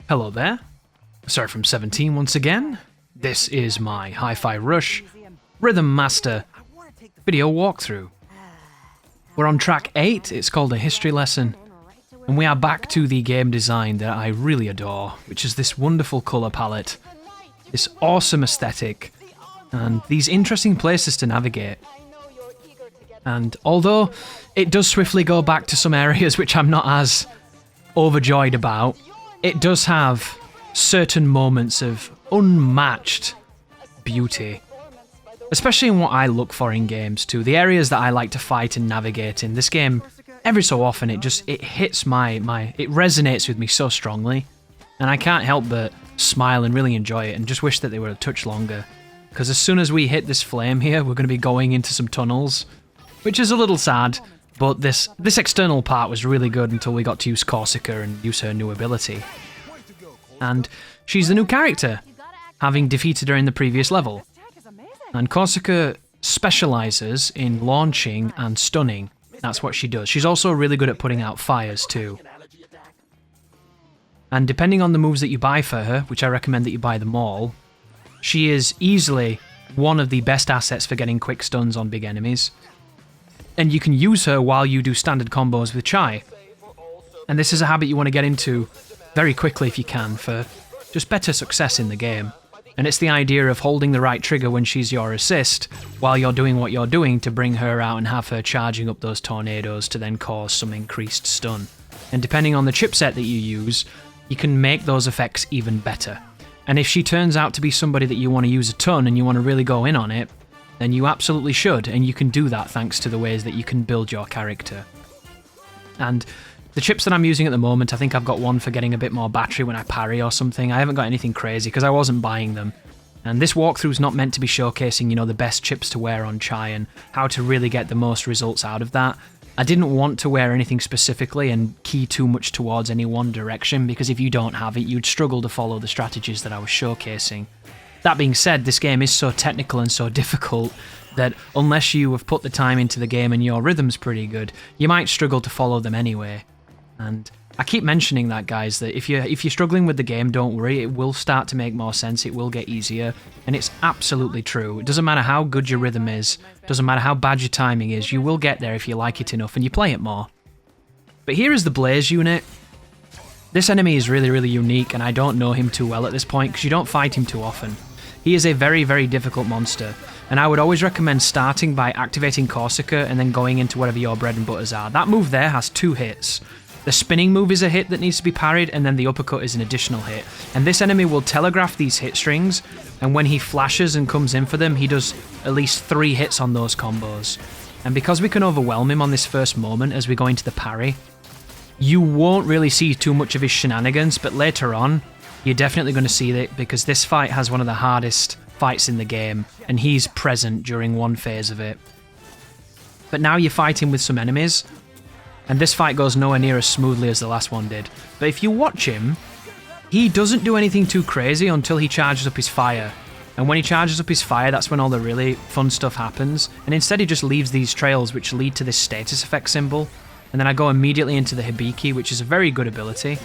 Hello there. Sorry from 17 once again. This is my Hi-Fi Rush Rhythm Master video walkthrough. We're on track 8, it's called a history lesson, and we are back to the game design that I really adore, which is this wonderful colour palette, this awesome aesthetic, and these interesting places to navigate. And although it does swiftly go back to some areas which I'm not as overjoyed about, it does have certain moments of unmatched beauty. Especially in what I look for in games too. The areas that I like to fight and navigate in. This game, every so often, it hits it resonates with me so strongly. And I can't help but smile and really enjoy it and just wish that they were a touch longer. Because as soon as we hit this flame here, we're going to be going into some tunnels. Which is a little sad, but this external part was really good until we got to use Corsica and use her new ability. And she's the new character, having defeated her in the previous level. And Corsica specialises in launching and stunning. That's what she does. She's also really good at putting out fires too. And depending on the moves that you buy for her, which I recommend that you buy them all, she is easily one of the best assets for getting quick stuns on big enemies. And you can use her while you do standard combos with Chai. And this is a habit you want to get into very quickly if you can for just better success in the game. And it's the idea of holding the right trigger when she's your assist while you're doing what you're doing to bring her out and have her charging up those tornadoes to then cause some increased stun. And depending on the chipset that you use, you can make those effects even better. And if she turns out to be somebody that you want to use a ton and you want to really go in on it, then you absolutely should, and you can do that thanks to the ways that you can build your character. And the chips that I'm using at the moment, I think I've got one for getting a bit more battery when I parry or something. I haven't got anything crazy because I wasn't buying them. And this walkthrough's not meant to be showcasing, you know, the best chips to wear on Chai and how to really get the most results out of that. I didn't want to wear anything specifically and key too much towards any one direction, because if you don't have it, you'd struggle to follow the strategies that I was showcasing. That being said, this game is so technical and so difficult that unless you have put the time into the game and your rhythm's pretty good, you might struggle to follow them anyway. And I keep mentioning that, guys, that if you're struggling with the game, don't worry, it will start to make more sense, it will get easier, and it's absolutely true. It doesn't matter how good your rhythm is, doesn't matter how bad your timing is, you will get there if you like it enough and you play it more. But here is the Blaze unit. This enemy is really, really unique, and I don't know him too well at this point because you don't fight him too often. He is a very, very difficult monster, and I would always recommend starting by activating Corsica and then going into whatever your bread and butters are. That move there has 2 hits. The spinning move is a hit that needs to be parried, and then the uppercut is an additional hit. And this enemy will telegraph these hit strings, and when he flashes and comes in for them, he does at least 3 hits on those combos. And because we can overwhelm him on this first moment as we go into the parry, you won't really see too much of his shenanigans, but later on, you're definitely going to see it, because this fight has one of the hardest fights in the game, and he's present during one phase of it. But now you're fighting with some enemies, and this fight goes nowhere near as smoothly as the last one did. But if you watch him, he doesn't do anything too crazy until he charges up his fire. And when he charges up his fire, that's when all the really fun stuff happens. And instead he just leaves these trails which lead to this status effect symbol. And then I go immediately into the Hibiki, which is a very good ability.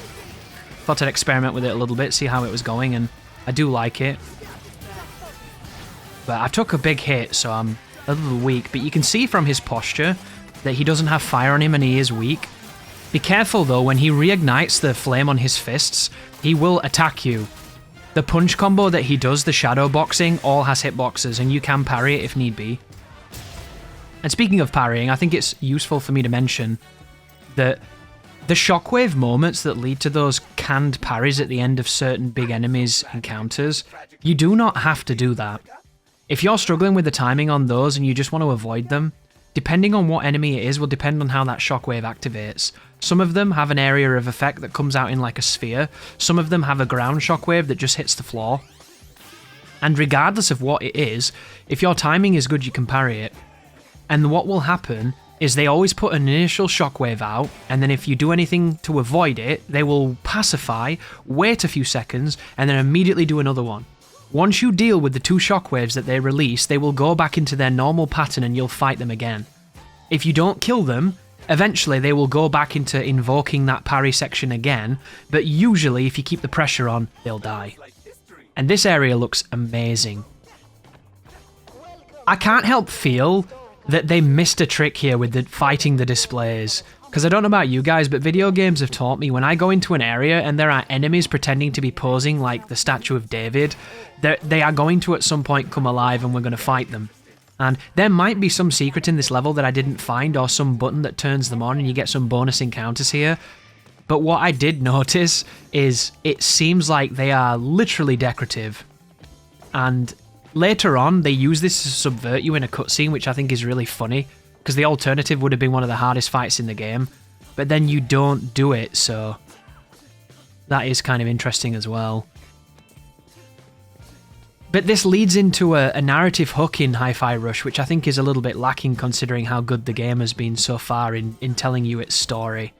Thought I'd experiment with it a little bit, see how it was going, and I do like it. But I took a big hit, so I'm a little weak. But you can see from his posture that he doesn't have fire on him and he is weak. Be careful though, when he reignites the flame on his fists, he will attack you. The punch combo that he does, the shadow boxing, all has hitboxes, and you can parry it if need be. And speaking of parrying, I think it's useful for me to mention that the shockwave moments that lead to those canned parries at the end of certain big enemies' encounters, you do not have to do that. If you're struggling with the timing on those and you just want to avoid them, depending on what enemy it is will depend on how that shockwave activates. Some of them have an area of effect that comes out in like a sphere, some of them have a ground shockwave that just hits the floor. And regardless of what it is, if your timing is good, you can parry it. And what will happen is they always put an initial shockwave out, and then if you do anything to avoid it, they will pacify, wait a few seconds, and then immediately do another one. Once you deal with the 2 shockwaves that they release, they will go back into their normal pattern and you'll fight them again. If you don't kill them, Eventually, they will go back into invoking that parry section again, but usually, if you keep the pressure on, they'll die. And this area looks amazing. I can't help feel that they missed a trick here with fighting the displays. Because I don't know about you guys, but video games have taught me when I go into an area and there are enemies pretending to be posing like the statue of David, they are going to at some point come alive and we're going to fight them. And there might be some secret in this level that I didn't find, or some button that turns them on and you get some bonus encounters here. But what I did notice is it seems like they are literally decorative. And later on, they use this to subvert you in a cutscene, which I think is really funny, because the alternative would have been one of the hardest fights in the game. But then you don't do it, so that is kind of interesting as well. But this leads into a narrative hook in Hi-Fi Rush, which I think is a little bit lacking considering how good the game has been so far in telling you its story.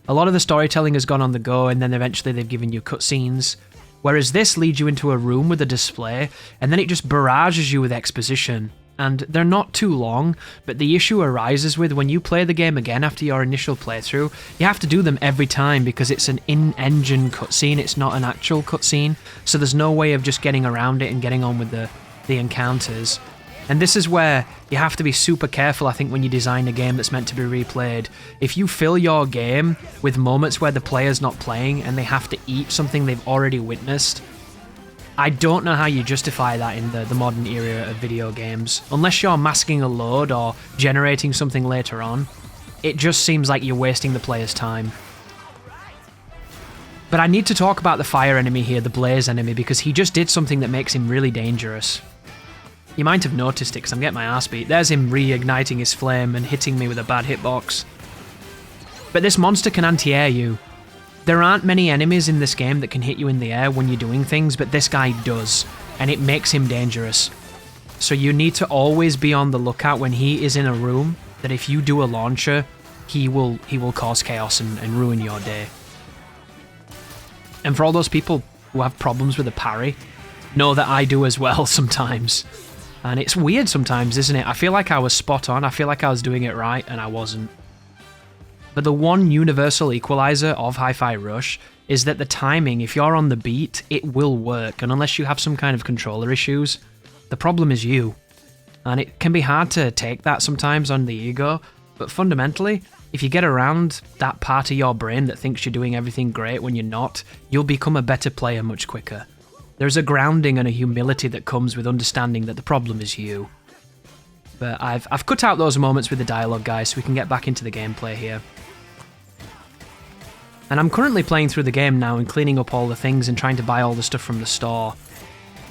A lot of the storytelling has gone on the go, and then eventually they've given you cutscenes, whereas this leads you into a room with a display, and then it just barrages you with exposition. And they're not too long, but the issue arises with when you play the game again after your initial playthrough, you have to do them every time because it's an in-engine cutscene, it's not an actual cutscene, so there's no way of just getting around it and getting on with the encounters. And this is where you have to be super careful, I think, when you design a game that's meant to be replayed. If you fill your game with moments where the player's not playing and they have to eat something they've already witnessed, I don't know how you justify that in the modern era of video games. Unless you're masking a load or generating something later on, it just seems like you're wasting the player's time. But I need to talk about the fire enemy here, the blaze enemy, because he just did something that makes him really dangerous. You might have noticed it because I'm getting my ass beat. There's him reigniting his flame and hitting me with a bad hitbox. But this monster can anti-air you. There aren't many enemies in this game that can hit you in the air when you're doing things, but this guy does, and it makes him dangerous. So you need to always be on the lookout when he is in a room, that if you do a launcher, he will cause chaos and ruin your day. And for all those people who have problems with the parry, know that I do as well sometimes. And it's weird sometimes, isn't it? I feel like I was spot on, I feel like I was doing it right, and I wasn't. But the one universal equalizer of Hi-Fi Rush is that the timing, if you're on the beat, it will work, and unless you have some kind of controller issues, the problem is you. And it can be hard to take that sometimes on the ego, but fundamentally, if you get around that part of your brain that thinks you're doing everything great when you're not, you'll become a better player much quicker. There's a grounding and a humility that comes with understanding that the problem is you. But I've cut out those moments with the dialogue, guys, so we can get back into the gameplay here. And I'm currently playing through the game now and cleaning up all the things and trying to buy all the stuff from the store.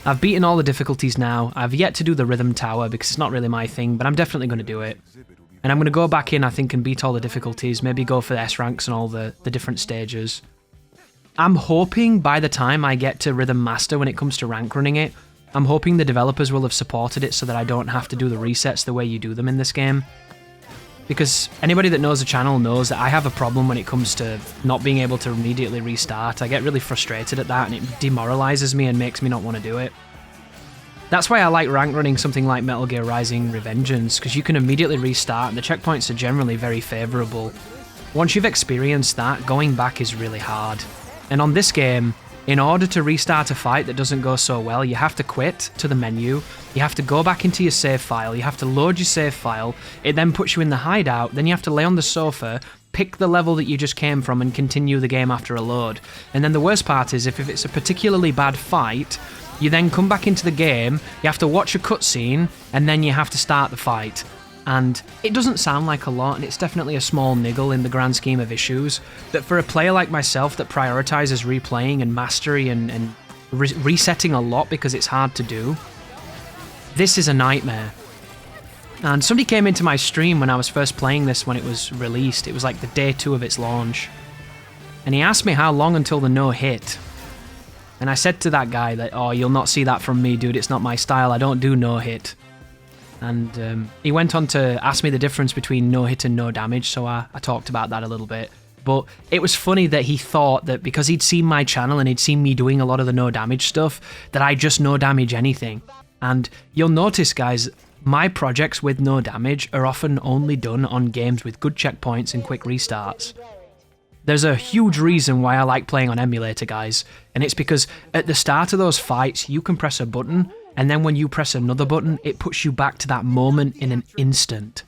I've beaten all the difficulties now. I've yet to do the Rhythm Tower because it's not really my thing, but I'm definitely going to do it. And I'm going to go back in, I think, and beat all the difficulties, maybe go for the S ranks and all the different stages. I'm hoping by the time I get to Rhythm Master when it comes to rank running it, I'm hoping the developers will have supported it so that I don't have to do the resets the way you do them in this game. Because anybody that knows the channel knows that I have a problem when it comes to not being able to immediately restart. I get really frustrated at that and it demoralizes me and makes me not want to do it. That's why I like rank running something like Metal Gear Rising Revengeance, because you can immediately restart and the checkpoints are generally very favourable. Once you've experienced that, going back is really hard. And on this game, in order to restart a fight that doesn't go so well, you have to quit to the menu, you have to go back into your save file, you have to load your save file, it then puts you in the hideout, then you have to lay on the sofa, pick the level that you just came from and continue the game after a load. And then the worst part is if it's a particularly bad fight, you then come back into the game, you have to watch a cutscene, and then you have to start the fight. And it doesn't sound like a lot, and it's definitely a small niggle in the grand scheme of issues, but for a player like myself that prioritizes replaying and mastery and resetting a lot because it's hard to do, this is a nightmare. And somebody came into my stream when I was first playing this when it was released. It was like the day 2 of its launch. And he asked me how long until the no hit. And I said to that guy that, oh, you'll not see that from me, dude, it's not my style, I don't do no hit. And he went on to ask me the difference between no hit and no damage, so I talked about that a little bit. But it was funny that he thought that because he'd seen my channel and he'd seen me doing a lot of the no damage stuff, that I just no damage anything. And you'll notice, guys, my projects with no damage are often only done on games with good checkpoints and quick restarts. There's a huge reason why I like playing on emulator, guys, and it's because at the start of those fights, you can press a button, and then when you press another button, it puts you back to that moment in an instant.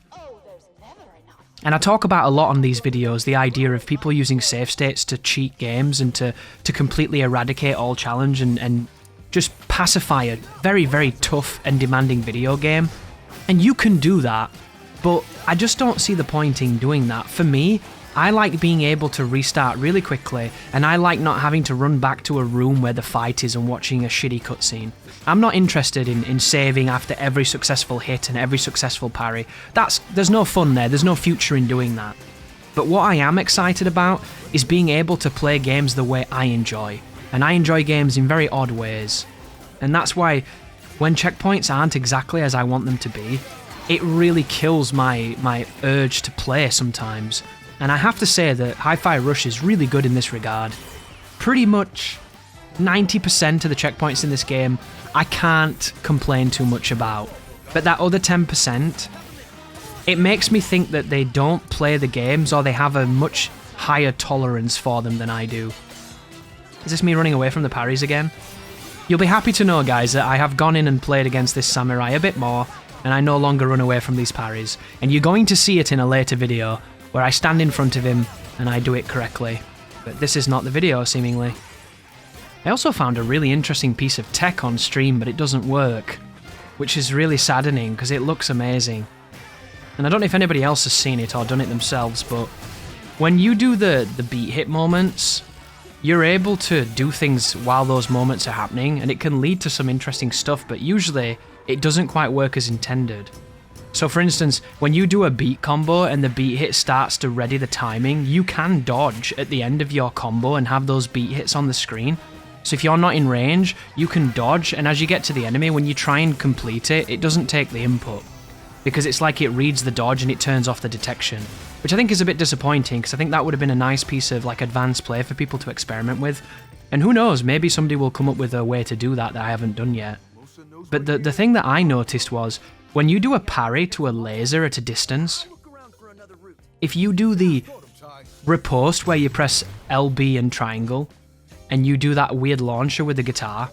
And I talk about a lot on these videos the idea of people using save states to cheat games and to completely eradicate all challenge and just pacify a very, very tough and demanding video game. And you can do that, but I just don't see the point in doing that. For me, I like being able to restart really quickly, and I like not having to run back to a room where the fight is and watching a shitty cutscene. I'm not interested in saving after every successful hit and every successful parry. There's no fun there, there's no future in doing that. But what I am excited about is being able to play games the way I enjoy. And I enjoy games in very odd ways. And that's why when checkpoints aren't exactly as I want them to be, it really kills my urge to play sometimes. And I have to say that Hi-Fi Rush is really good in this regard. Pretty much 90% of the checkpoints in this game I can't complain too much about. But that other 10%, it makes me think that they don't play the games or they have a much higher tolerance for them than I do. Is this me running away from the parries again? You'll be happy to know, guys, that I have gone in and played against this samurai a bit more, and I no longer run away from these parries. And you're going to see it in a later video, where I stand in front of him and I do it correctly. But this is not the video, seemingly. I also found a really interesting piece of tech on stream, but it doesn't work, which is really saddening because it looks amazing. And I don't know if anybody else has seen it or done it themselves, but when you do the beat hit moments, you're able to do things while those moments are happening, and it can lead to some interesting stuff, but usually it doesn't quite work as intended. So for instance, when you do a beat combo and the beat hit starts to ready the timing, you can dodge at the end of your combo and have those beat hits on the screen. So if you're not in range, you can dodge, and as you get to the enemy, when you try and complete it, it doesn't take the input. Because it's like it reads the dodge and it turns off the detection. Which I think is a bit disappointing, because I think that would have been a nice piece of like advanced play for people to experiment with. And who knows, maybe somebody will come up with a way to do that I haven't done yet. But the thing that I noticed was, when you do a parry to a laser at a distance, if you do the riposte where you press LB and triangle, and you do that weird launcher with the guitar,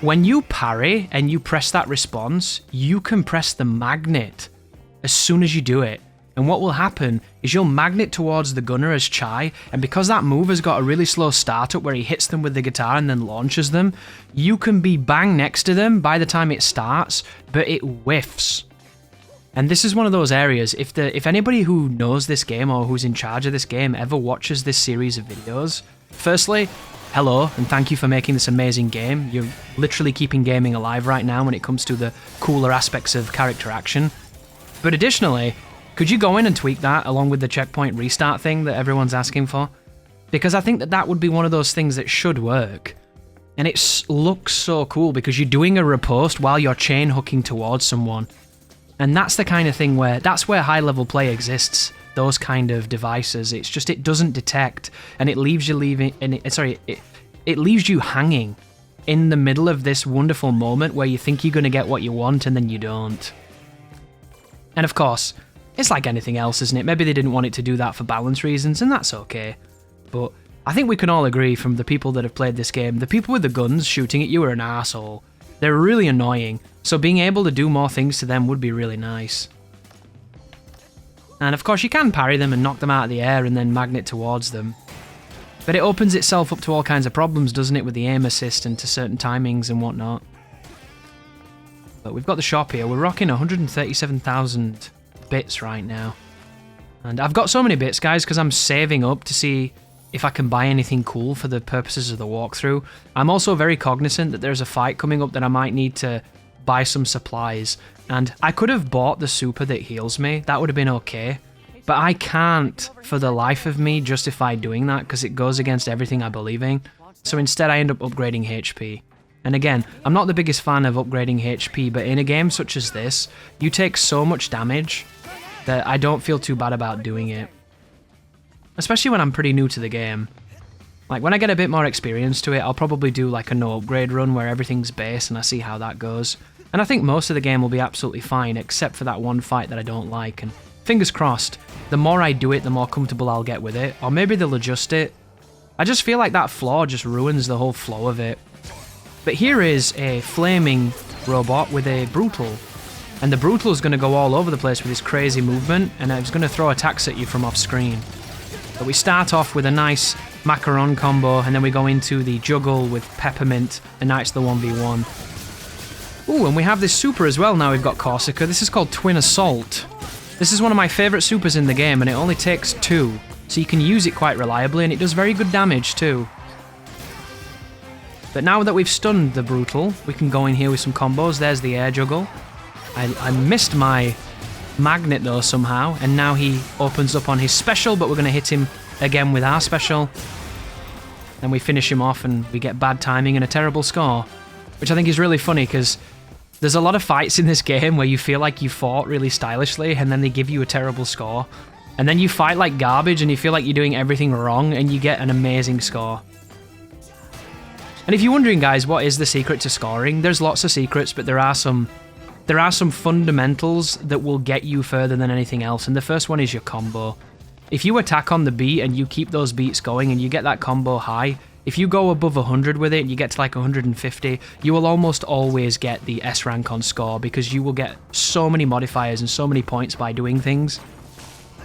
when you parry and you press that response, you can press the magnet as soon as you do it. And what will happen is you'll magnet towards the gunner as Chai, and because that move has got a really slow startup where he hits them with the guitar and then launches them, you can be bang next to them by the time it starts, but it whiffs. And this is one of those areas, if anybody who knows this game or who's in charge of this game ever watches this series of videos, firstly, hello, and thank you for making this amazing game. You're literally keeping gaming alive right now when it comes to the cooler aspects of character action. But additionally, could you go in and tweak that along with the checkpoint restart thing that everyone's asking for? Because I think that would be one of those things that should work. And it looks so cool because you're doing a riposte while you're chain hooking towards someone. And that's the kind of thing that's where high level play exists. Those kind of devices. It's just it doesn't detect, and it leaves you it leaves you hanging in the middle of this wonderful moment where you think you're going to get what you want and then you don't. And of course, it's like anything else, isn't it? Maybe they didn't want it to do that for balance reasons, and that's okay. But I think we can all agree from the people that have played this game, the people with the guns shooting at you are an asshole. They're really annoying, so being able to do more things to them would be really nice. And of course you can parry them and knock them out of the air and then magnet towards them. But it opens itself up to all kinds of problems, doesn't it, with the aim assist and to certain timings and whatnot. But we've got the shop here. We're rocking 137,000 bits right now. And I've got so many bits, guys, because I'm saving up to see if I can buy anything cool for the purposes of the walkthrough. I'm also very cognizant that there's a fight coming up that I might need to buy some supplies. And I could have bought the super that heals me. That would have been okay. But I can't, for the life of me, justify doing that because it goes against everything I believe in. So instead I end up upgrading HP. And again, I'm not the biggest fan of upgrading HP, but in a game such as this, you take so much damage that I don't feel too bad about doing it. Especially when I'm pretty new to the game. Like, when I get a bit more experience to it, I'll probably do like a no upgrade run where everything's base and I see how that goes. And I think most of the game will be absolutely fine, except for that one fight that I don't like. And fingers crossed, the more I do it, the more comfortable I'll get with it. Or maybe they'll adjust it. I just feel like that flaw just ruins the whole flow of it. But here is a flaming robot with a brutal. And the brutal is going to go all over the place with his crazy movement, and it's going to throw attacks at you from off screen. But we start off with a nice macaron combo, and then we go into the juggle with Peppermint, and now it's the 1v1. Ooh, and we have this super as well now we've got Corsica. This is called Twin Assault. This is one of my favourite supers in the game, and it only takes 2, so you can use it quite reliably, and it does very good damage too. But now that we've stunned the brutal, we can go in here with some combos. There's the air juggle. I missed my magnet though somehow, and now he opens up on his special, but we're going to hit him again with our special. Then we finish him off and we get bad timing and a terrible score, which I think is really funny because there's a lot of fights in this game where you feel like you fought really stylishly and then they give you a terrible score. And then you fight like garbage and you feel like you're doing everything wrong and you get an amazing score. And if you're wondering, guys, what is the secret to scoring? There's lots of secrets, but there are some fundamentals that will get you further than anything else, and the first one is your combo. If you attack on the beat and you keep those beats going and you get that combo high, if you go above 100 with it and you get to like 150, you will almost always get the S rank on score because you will get so many modifiers and so many points by doing things.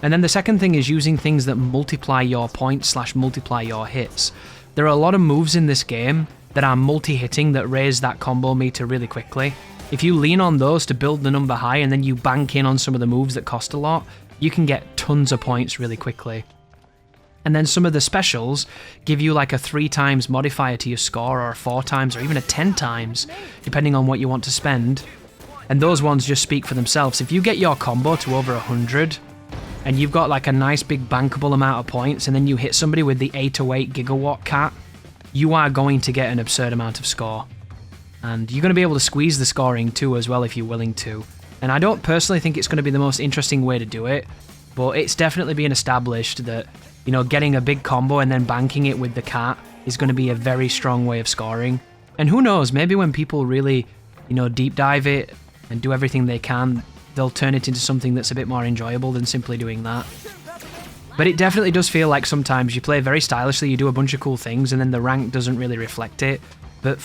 And then the second thing is using things that multiply your points / multiply your hits. There are a lot of moves in this game that are multi-hitting that raise that combo meter really quickly. If you lean on those to build the number high and then you bank in on some of the moves that cost a lot, you can get tons of points really quickly. And then some of the specials give you like a 3 times modifier to your score, or a 4 times, or even a 10 times, depending on what you want to spend. And those ones just speak for themselves. If you get your combo to over 100, and you've got like a nice big bankable amount of points, and then you hit somebody with the 808 gigawatt cat, you are going to get an absurd amount of score. And you're going to be able to squeeze the scoring too as well if you're willing to. And I don't personally think it's going to be the most interesting way to do it, but it's definitely been established that, you know, getting a big combo and then banking it with the cat is going to be a very strong way of scoring. And who knows, maybe when people really, you know, deep dive it and do everything they can, they'll turn it into something that's a bit more enjoyable than simply doing that. But it definitely does feel like sometimes you play very stylishly, you do a bunch of cool things, and then the rank doesn't really reflect it. But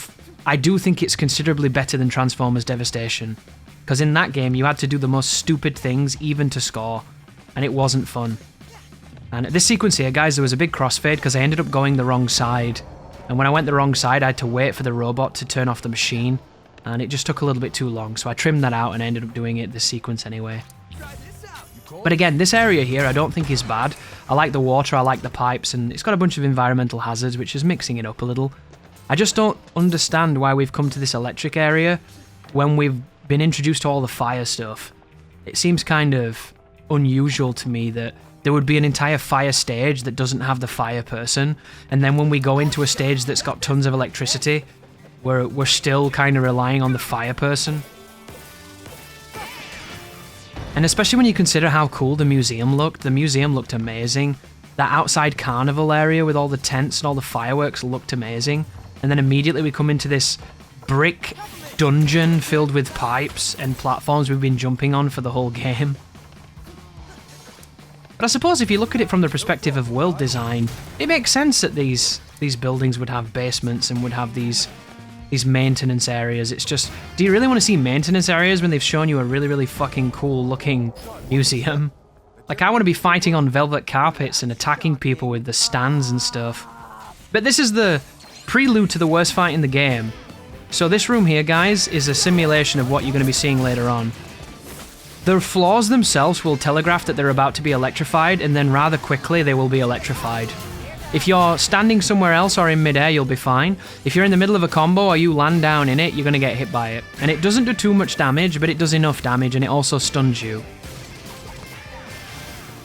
I do think it's considerably better than Transformers Devastation, because in that game you had to do the most stupid things even to score, and it wasn't fun. And this sequence here, guys, there was a big crossfade because I ended up going the wrong side, and when I went the wrong side I had to wait for the robot to turn off the machine, and it just took a little bit too long, so I trimmed that out and I ended up doing it this sequence anyway. But again, this area here I don't think is bad. I like the water, I like the pipes, and it's got a bunch of environmental hazards, which is mixing it up a little. I just don't understand why we've come to this electric area when we've been introduced to all the fire stuff. It seems kind of unusual to me that there would be an entire fire stage that doesn't have the fire person, and then when we go into a stage that's got tons of electricity, we're still kind of relying on the fire person. And especially when you consider how cool the museum looked amazing. That outside carnival area with all the tents and all the fireworks looked amazing. And then immediately we come into this brick dungeon filled with pipes and platforms we've been jumping on for the whole game. But I suppose if you look at it from the perspective of world design, it makes sense that these buildings would have basements and would have these maintenance areas. It's just, do you really want to see maintenance areas when they've shown you a really, really fucking cool looking museum? Like, I want to be fighting on velvet carpets and attacking people with the stands and stuff. But this is the prelude to the worst fight in the game. So this room here, guys, is a simulation of what you're going to be seeing later on. The floors themselves will telegraph that they're about to be electrified, and then rather quickly they will be electrified. If you're standing somewhere else or in midair, you'll be fine. If you're in the middle of a combo or you land down in it, you're going to get hit by it. And it doesn't do too much damage, but it does enough damage, and it also stuns you.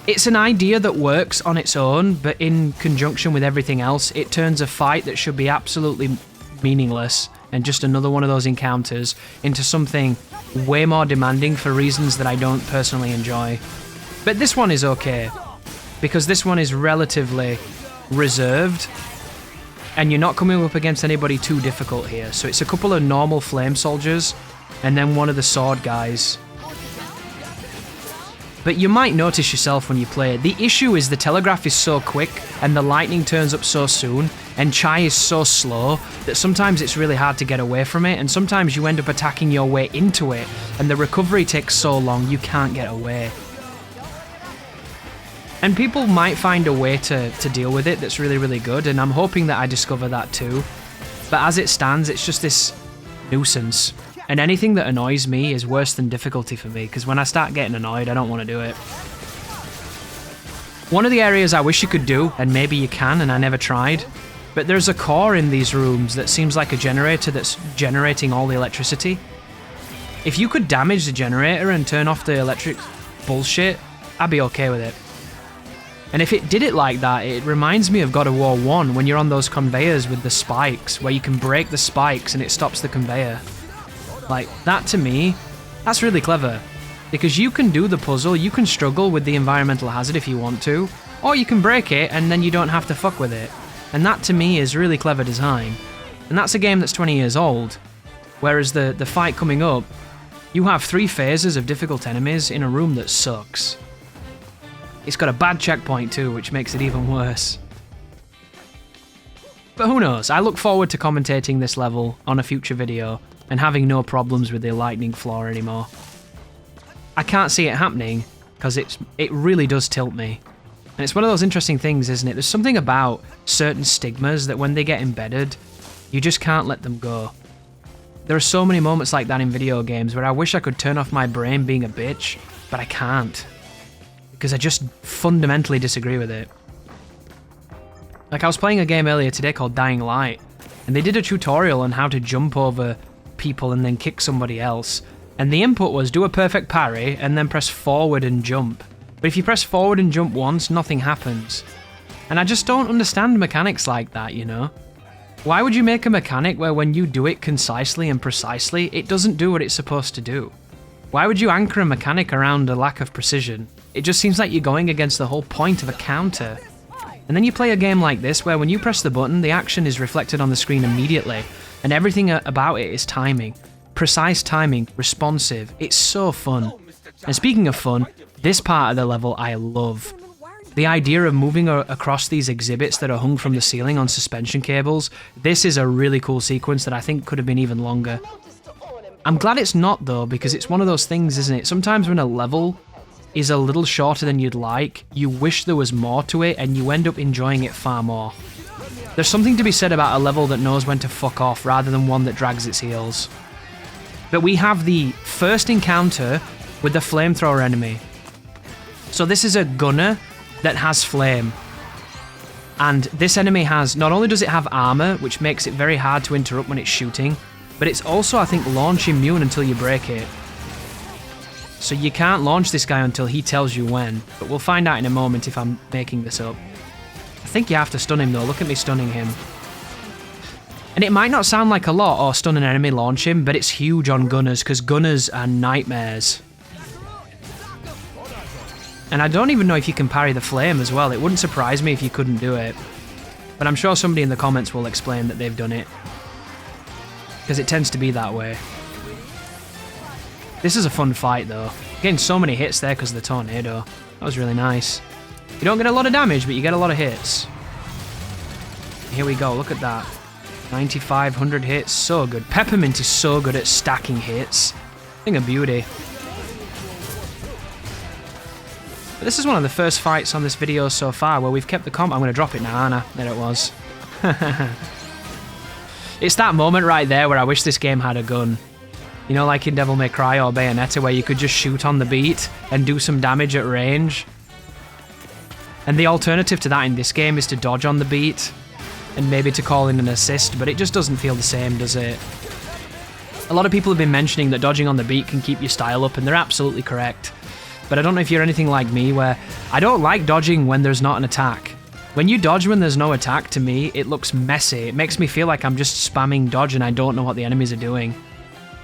It's an idea that works on its own, but in conjunction with everything else, it turns a fight that should be absolutely meaningless and just another one of those encounters into something way more demanding for reasons that I don't personally enjoy. But this one is okay, because this one is relatively reserved, and you're not coming up against anybody too difficult here. So it's a couple of normal flame soldiers and then one of the sword guys. But you might notice yourself when you play it. The issue is the telegraph is so quick and the lightning turns up so soon and Chai is so slow that sometimes it's really hard to get away from it, and sometimes you end up attacking your way into it and the recovery takes so long you can't get away. And people might find a way to deal with it that's really, really good, and I'm hoping that I discover that too. But as it stands, it's just this nuisance. And anything that annoys me is worse than difficulty for me, because when I start getting annoyed, I don't want to do it. One of the areas I wish you could do, and maybe you can, and I never tried, but there's a core in these rooms that seems like a generator that's generating all the electricity. If you could damage the generator and turn off the electric bullshit, I'd be okay with it. And if it did it like that, it reminds me of God of War 1 when you're on those conveyors with the spikes, where you can break the spikes and it stops the conveyor. Like, that to me, that's really clever. Because you can do the puzzle, you can struggle with the environmental hazard if you want to, or you can break it and then you don't have to fuck with it. And that to me is really clever design. And that's a game that's 20 years old. Whereas the fight coming up, you have 3 phases of difficult enemies in a room that sucks. It's got a bad checkpoint too, which makes it even worse. But who knows, I look forward to commentating this level on a future video and having no problems with the lightning floor anymore. I can't see it happening because it really does tilt me. And it's one of those interesting things, isn't it? There's something about certain stigmas that when they get embedded, you just can't let them go. There are so many moments like that in video games where I wish I could turn off my brain being a bitch, but I can't. Because I just fundamentally disagree with it. Like, I was playing a game earlier today called Dying Light, and they did a tutorial on how to jump over people and then kick somebody else. And the input was do a perfect parry and then press forward and jump. But if you press forward and jump once, nothing happens. And I just don't understand mechanics like that, you know? Why would you make a mechanic where when you do it concisely and precisely, it doesn't do what it's supposed to do? Why would you anchor a mechanic around a lack of precision? It just seems like you're going against the whole point of a counter. And then you play a game like this where when you press the button, the action is reflected on the screen immediately, and everything about it is timing. Precise timing, responsive, it's so fun. And speaking of fun, this part of the level I love. The idea of moving across these exhibits that are hung from the ceiling on suspension cables, this is a really cool sequence that I think could have been even longer. I'm glad it's not though, because it's one of those things, isn't it? Sometimes when a level is a little shorter than you'd like, you wish there was more to it and you end up enjoying it far more. There's something to be said about a level that knows when to fuck off rather than one that drags its heels. But we have the first encounter with the flamethrower enemy. So this is a gunner that has flame. And this enemy has, not only does it have armor, which makes it very hard to interrupt when it's shooting, but it's also, I think, launch immune until you break it. So you can't launch this guy until he tells you when, but we'll find out in a moment if I'm making this up. I think you have to stun him though, look at me stunning him. And it might not sound like a lot, or stun an enemy, launch him, but it's huge on gunners, because gunners are nightmares. And I don't even know if you can parry the flame as well, it wouldn't surprise me if you couldn't do it. But I'm sure somebody in the comments will explain that they've done it. Because it tends to be that way. This is a fun fight though. Getting so many hits there because of the tornado. That was really nice. You don't get a lot of damage, but you get a lot of hits. Here we go, look at that. 9,500 hits, so good. Peppermint is so good at stacking hits. Thing of beauty. But this is one of the first fights on this video so far where we've kept the comp. I'm going to drop it now, aren't I? There it was. It's that moment right there where I wish this game had a gun. You know, like in Devil May Cry or Bayonetta, where you could just shoot on the beat and do some damage at range. And the alternative to that in this game is to dodge on the beat and maybe to call in an assist, but it just doesn't feel the same, does it? A lot of people have been mentioning that dodging on the beat can keep your style up, and they're absolutely correct. But I don't know if you're anything like me, where I don't like dodging when there's not an attack. When you dodge when there's no attack, to me, it looks messy. It makes me feel like I'm just spamming dodge and I don't know what the enemies are doing.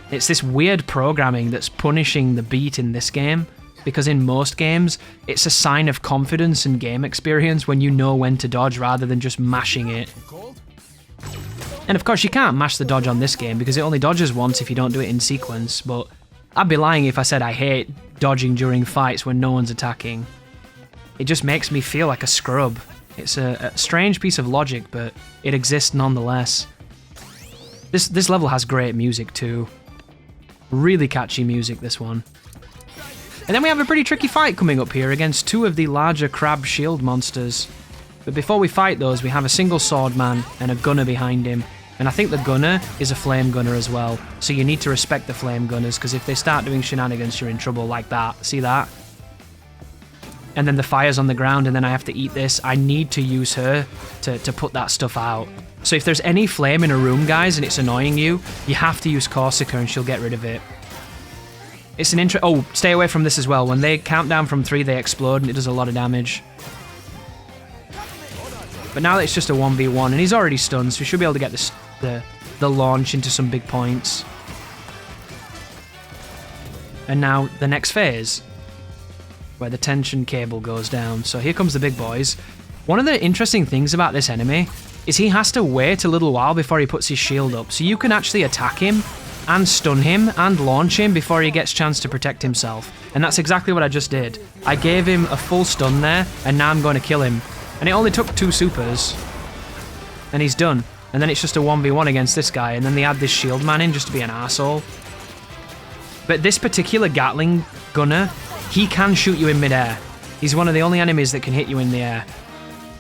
It's this weird programming that's punishing the beat in this game, because in most games, it's a sign of confidence and game experience when you know when to dodge rather than just mashing it. And of course you can't mash the dodge on this game because it only dodges once if you don't do it in sequence, but I'd be lying if I said I hate dodging during fights when no one's attacking. It just makes me feel like a scrub. It's a strange piece of logic, but it exists nonetheless. This level has great music too. Really catchy music, this one. And then we have a pretty tricky fight coming up here against two of the larger crab shield monsters. But before we fight those, we have a single sword man and a gunner behind him. And I think the gunner is a flame gunner as well. So you need to respect the flame gunners, because if they start doing shenanigans, you're in trouble like that. See that? And then the fire's on the ground, and then I have to eat this. I need to use her to put that stuff out. So if there's any flame in a room, guys, and it's annoying you, you have to use Corsica and she'll get rid of it. It's an oh, stay away from this as well. When they count down from 3, they explode, and it does a lot of damage. But now that it's just a 1v1, and he's already stunned, so we should be able to get the launch into some big points. And now the next phase, where the tension cable goes down. So here comes the big boys. One of the interesting things about this enemy is he has to wait a little while before he puts his shield up. So you can actually attack him and stun him and launch him before he gets a chance to protect himself. And that's exactly what I just did. I gave him a full stun there, and now I'm going to kill him. And it only took 2 supers, and he's done. And then it's just a 1v1 against this guy, and then they add this shield man in just to be an arsehole. But this particular Gatling gunner, he can shoot you in midair. He's one of the only enemies that can hit you in the air.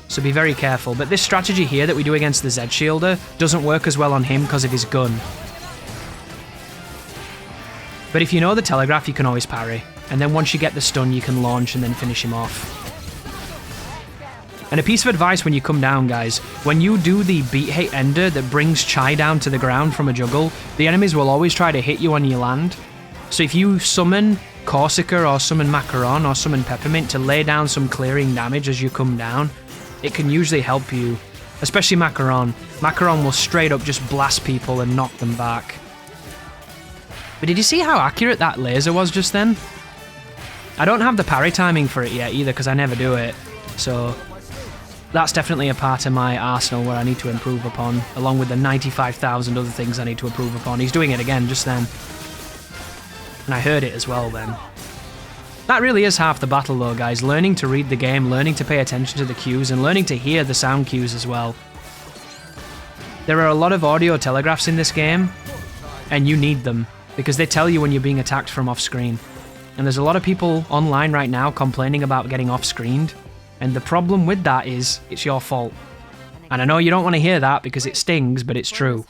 So be very careful. But this strategy here that we do against the Z Shielder doesn't work as well on him because of his gun. But if you know the telegraph, you can always parry. And then once you get the stun, you can launch and then finish him off. And a piece of advice when you come down, guys, when you do the beat hate ender that brings Chai down to the ground from a juggle, the enemies will always try to hit you when you land. So if you summon Corsica or summon Macaron or summon Peppermint to lay down some clearing damage as you come down, it can usually help you. Especially Macaron. Macaron will straight up just blast people and knock them back. But did you see how accurate that laser was just then? I don't have the parry timing for it yet either because I never do it. So that's definitely a part of my arsenal where I need to improve upon, along with the 95,000 other things I need to improve upon. He's doing it again just then. And I heard it as well then. That really is half the battle though, guys. Learning to read the game, learning to pay attention to the cues, and learning to hear the sound cues as well. There are a lot of audio telegraphs in this game, and you need them, because they tell you when you're being attacked from off-screen. And there's a lot of people online right now complaining about getting off-screened, and the problem with that is, it's your fault. And I know you don't want to hear that because it stings, but it's true.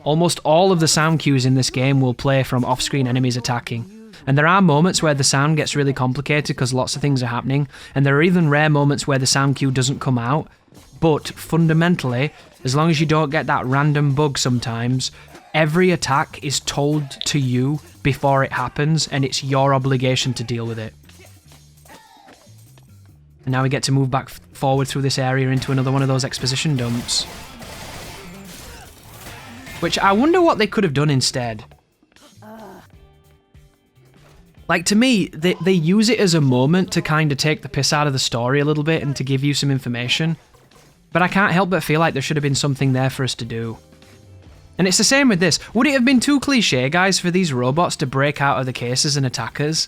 Almost all of the sound cues in this game will play from off-screen enemies attacking. And there are moments where the sound gets really complicated because lots of things are happening, and there are even rare moments where the sound cue doesn't come out. But fundamentally, as long as you don't get that random bug sometimes, every attack is told to you before it happens, and it's your obligation to deal with it. And now we get to move back forward through this area into another one of those exposition dumps. Which I wonder what they could have done instead. Like, to me, they use it as a moment to kind of take the piss out of the story a little bit and to give you some information. But I can't help but feel like there should have been something there for us to do. And it's the same with this. Would it have been too cliche, guys, for these robots to break out of the cases and attack us?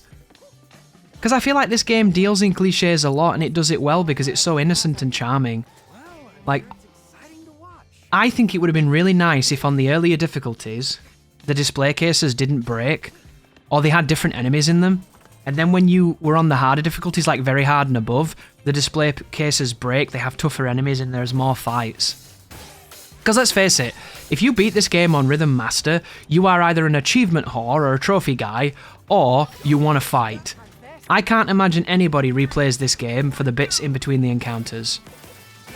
Because I feel like this game deals in cliches a lot, and it does it well because it's so innocent and charming. Like, I think it would have been really nice if on the earlier difficulties, the display cases didn't break, or they had different enemies in them. And then when you were on the harder difficulties, like very hard and above, the display cases break, they have tougher enemies, and there's more fights. Because let's face it, if you beat this game on Rhythm Master, you are either an achievement whore or a trophy guy, or you want to fight. I can't imagine anybody replays this game for the bits in between the encounters.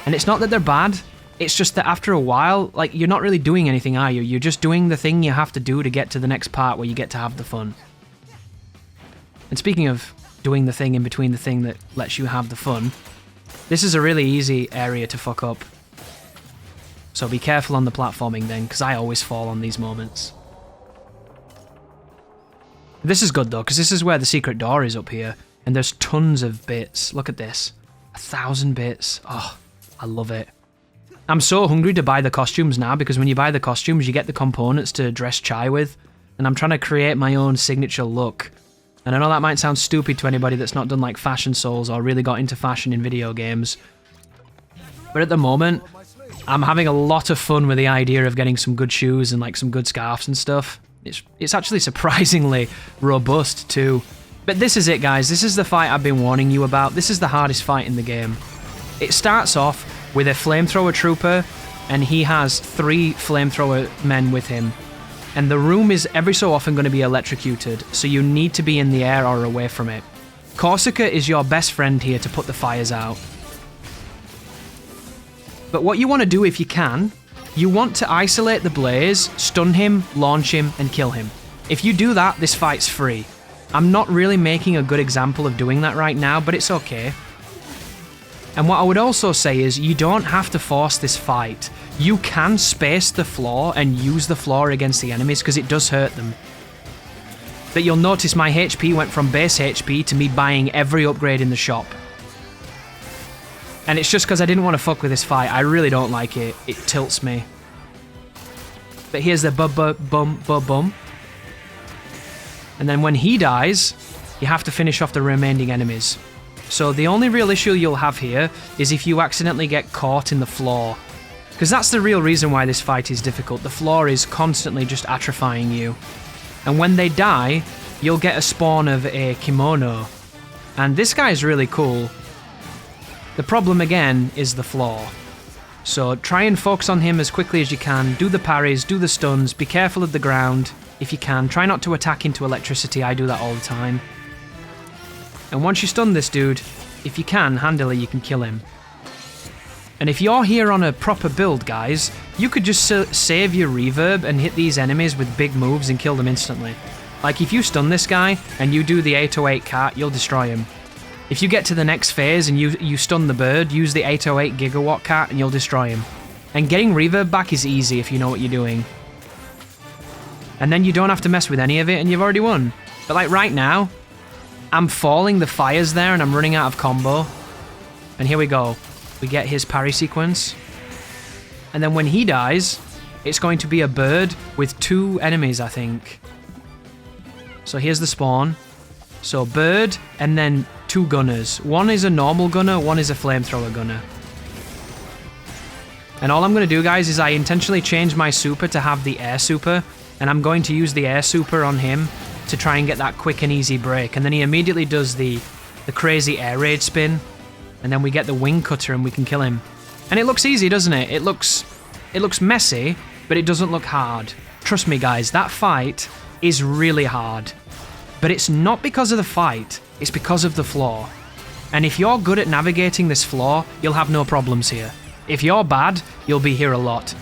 And it's not that they're bad, it's just that after a while, like, you're not really doing anything, are you? You're just doing the thing you have to do to get to the next part where you get to have the fun. And speaking of doing the thing in between the thing that lets you have the fun, this is a really easy area to fuck up. So be careful on the platforming then, because I always fall on these moments. This is good though, because this is where the secret door is up here, and there's tons of bits. Look at this. 1,000 bits. Oh, I love it. I'm so hungry to buy the costumes now, because when you buy the costumes, you get the components to dress Chai with, and I'm trying to create my own signature look. And I know that might sound stupid to anybody that's not done like Fashion Souls or really got into fashion in video games, but at the moment, I'm having a lot of fun with the idea of getting some good shoes and like some good scarves and stuff. It's actually surprisingly robust too. But this is it, guys. This is the fight I've been warning you about. This is the hardest fight in the game. It starts off with a flamethrower trooper, and he has 3 flamethrower men with him. And the room is every so often going to be electrocuted, so you need to be in the air or away from it. Corsica is your best friend here to put the fires out. But what you want to do if you can, you want to isolate the blaze, stun him, launch him, and kill him. If you do that, this fight's free. I'm not really making a good example of doing that right now, but it's okay. And what I would also say is, you don't have to force this fight. You can space the floor and use the floor against the enemies, because it does hurt them. But you'll notice my HP went from base HP to me buying every upgrade in the shop. And it's just because I didn't want to fuck with this fight. I really don't like it. It tilts me. But here's the bum. And then when he dies, you have to finish off the remaining enemies. So the only real issue you'll have here is if you accidentally get caught in the floor. Because that's the real reason why this fight is difficult. The floor is constantly just atrophying you. And when they die, you'll get a spawn of a kimono. And this guy's really cool. The problem again is the floor. So try and focus on him as quickly as you can. Do the parries, do the stuns, be careful of the ground if you can. Try not to attack into electricity, I do that all the time. And once you stun this dude, if you can, handily, you can kill him. And if you're here on a proper build, guys, you could just save your reverb and hit these enemies with big moves and kill them instantly. Like if you stun this guy and you do the 808 cat, you'll destroy him. If you get to the next phase and you stun the bird, use the 808 gigawatt cat and you'll destroy him. And getting reverb back is easy if you know what you're doing. And then you don't have to mess with any of it and you've already won. But like right now, I'm falling the fires there and I'm running out of combo. And here we go. We get his parry sequence. And then when he dies, it's going to be a bird with 2 enemies, I think. So here's the spawn. So bird and then 2 gunners. One is a normal gunner, one is a flamethrower gunner. And all I'm going to do, guys, is I intentionally change my super to have the air super. And I'm going to use the air super on him to try and get that quick and easy break. And then he immediately does the crazy air raid spin. And then we get the wing cutter and we can kill him. And it looks easy, doesn't it? It looks messy, but it doesn't look hard. Trust me, guys, that fight is really hard. But it's not because of the fight, it's because of the floor. And if you're good at navigating this floor, you'll have no problems here. If you're bad, you'll be here a lot.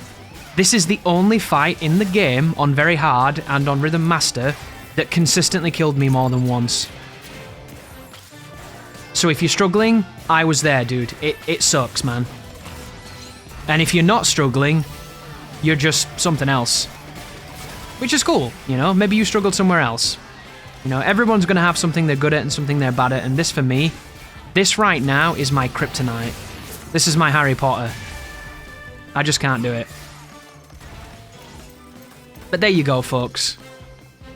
This is the only fight in the game on very hard and on Rhythm Master that consistently killed me more than once. So if you're struggling, I was there, dude. It sucks, man. And if you're not struggling, you're just something else. Which is cool, you know? Maybe you struggled somewhere else. You know, everyone's going to have something they're good at and something they're bad at, and this for me, this right now is my kryptonite. This is my Harry Potter. I just can't do it. But there you go, folks.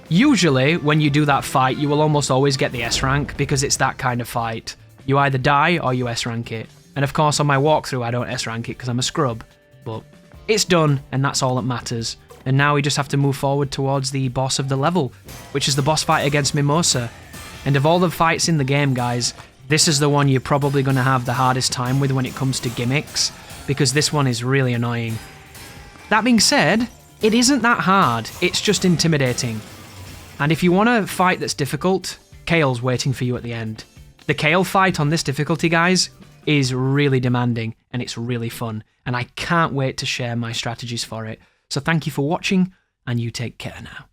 Usually, when you do that fight, you will almost always get the S rank, because it's that kind of fight. You either die or you S rank it. And of course, on my walkthrough, I don't S rank it because I'm a scrub. But it's done, and that's all that matters. And now we just have to move forward towards the boss of the level, which is the boss fight against Mimosa. And of all the fights in the game, guys, this is the one you're probably going to have the hardest time with when it comes to gimmicks, because this one is really annoying. That being said, it isn't that hard, it's just intimidating. And if you want a fight that's difficult, Kale's waiting for you at the end. The Kale fight on this difficulty, guys, is really demanding, and it's really fun, and I can't wait to share my strategies for it. So thank you for watching, and you take care now.